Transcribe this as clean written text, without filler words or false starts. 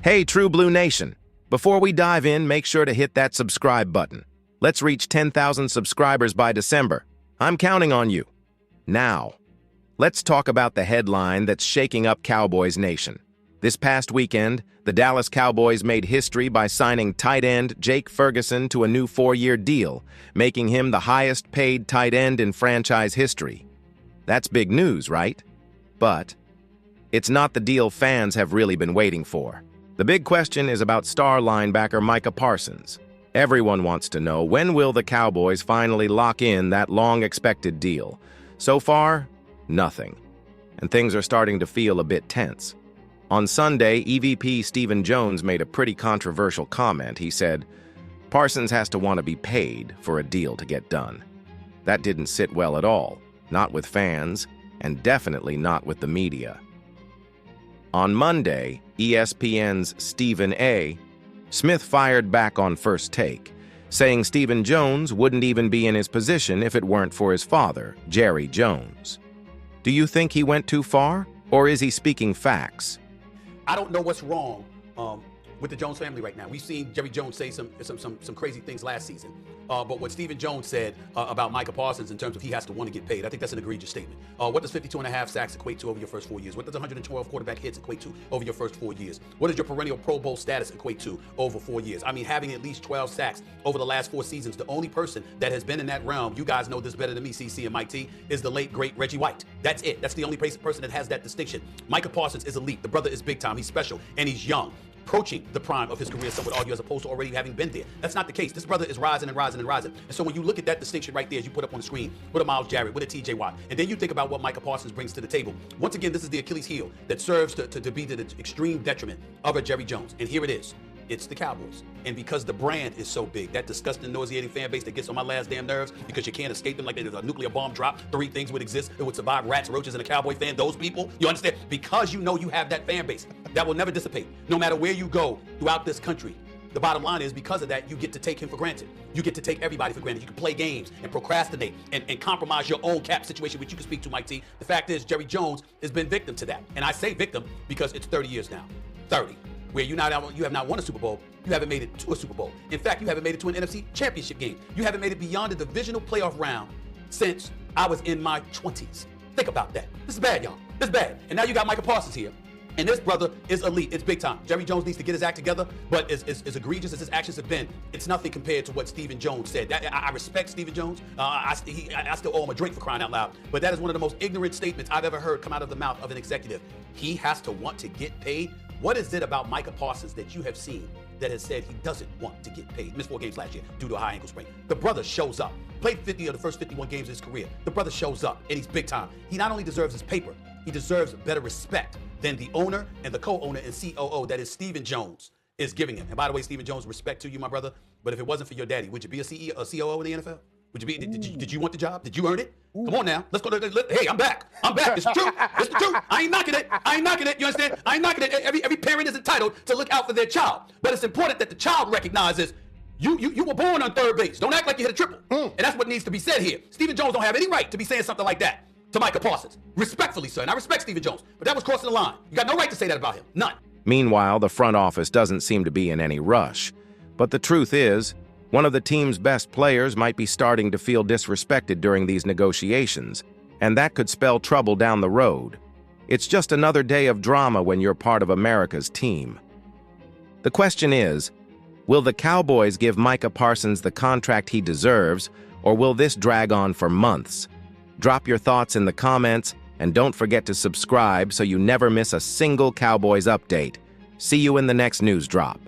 Hey, True Blue Nation! Before we dive in, make sure to hit that subscribe button. Let's reach 10,000 subscribers by December. I'm counting on you. Now, let's talk about the headline that's shaking up Cowboys Nation. This past weekend, the Dallas Cowboys made history by signing tight end Jake Ferguson to a new 4-year deal, making him the highest-paid tight end in franchise history. That's big news, right? But it's not the deal fans have really been waiting for. The big question is about star linebacker Micah Parsons. Everyone wants to know, when will the Cowboys finally lock in that long-expected deal? So far, nothing. And things are starting to feel a bit tense. On Sunday, EVP Stephen Jones made a pretty controversial comment. He said, "Parsons has to want to be paid for a deal to get done." That didn't sit well at all, not with fans, and definitely not with the media. On Monday, ESPN's Stephen A. Smith fired back on First Take, saying Stephen Jones wouldn't even be in his position if it weren't for his father, Jerry Jones. Do you think he went too far, or is he speaking facts? I don't know what's wrong with the Jones family right now. We've seen Jerry Jones say some crazy things last season. But what Stephen Jones said about Micah Parsons in terms of he has to want to get paid, I think that's an egregious statement. What does 52.5 sacks equate to over your first 4 years? What does 112 quarterback hits equate to over your first 4 years? What does your perennial Pro Bowl status equate to over 4 years? I mean, having at least 12 sacks over the last 4 seasons, the only person that has been in that realm, you guys know this better than me, CC and Mike T, is the late, great Reggie White. That's it. That's the only person that has that distinction. Micah Parsons is elite. The brother is big time. He's special, and he's young. Approaching the prime of his career, some would argue, as opposed to already having been there. That's not the case. This brother is rising and rising and rising. And so when you look at that distinction right there, as you put up on the screen, with a Myles Jarrett, with a TJ Watt, and then you think about what Micah Parsons brings to the table. Once again, this is the Achilles heel that serves to be to the extreme detriment of a Jerry Jones. And here it is. It's the Cowboys. And because the brand is so big, that disgusting, nauseating fan base that gets on my last damn nerves because you can't escape them like there's a nuclear bomb drop, 3 things would exist that would survive rats, roaches, and a Cowboy fan. Those people, you understand? Because you know you have that fan base that will never dissipate. No matter where you go throughout this country, the bottom line is, because of that, you get to take him for granted. You get to take everybody for granted. You can play games and procrastinate and compromise your own cap situation, which you can speak to, Mike T. The fact is, Jerry Jones has been victim to that. And I say victim because it's 30 years now. 30. Where you have not won a Super Bowl, you haven't made it to a Super Bowl. In fact, you haven't made it to an NFC championship game. You haven't made it beyond the divisional playoff round since I was in my 20s. Think about that. This is bad, y'all. This is bad. And now you got Micah Parsons here. And this brother is elite. It's big time. Jerry Jones needs to get his act together, but as egregious as his actions have been, it's nothing compared to what Stephen Jones said. I respect Stephen Jones. I still owe him a drink, for crying out loud. But that is one of the most ignorant statements I've ever heard come out of the mouth of an executive. He has to want to get paid. What is it about Micah Parsons that you have seen that has said he doesn't want to get paid? Missed 4 games last year due to a high ankle sprain. The brother shows up. Played 50 of the first 51 games of his career. The brother shows up, and he's big time. He not only deserves his paper, he deserves better respect than the owner and the co-owner and COO, that is Stephen Jones, is giving him. And by the way, Stephen Jones, respect to you, my brother, but if it wasn't for your daddy, would you be a COO in the NFL? Would you be? Did you want the job? Did you earn it? Come on now. Let's go. Hey, I'm back. I'm back. It's true. It's the truth. I ain't knocking it. I ain't knocking it. You understand? I ain't knocking it. Every parent is entitled to look out for their child. But it's important that the child recognizes you were born on third base. Don't act like you hit a triple. And that's what needs to be said here. Stephen Jones don't have any right to be saying something like that to Micah Parsons. Respectfully, sir. And I respect Stephen Jones. But that was crossing the line. You got no right to say that about him. None. Meanwhile, the front office doesn't seem to be in any rush. But the truth is, one of the team's best players might be starting to feel disrespected during these negotiations, and that could spell trouble down the road. It's just another day of drama when you're part of America's team. The question is, will the Cowboys give Micah Parsons the contract he deserves, or will this drag on for months? Drop your thoughts in the comments, and don't forget to subscribe so you never miss a single Cowboys update. See you in the next news drop.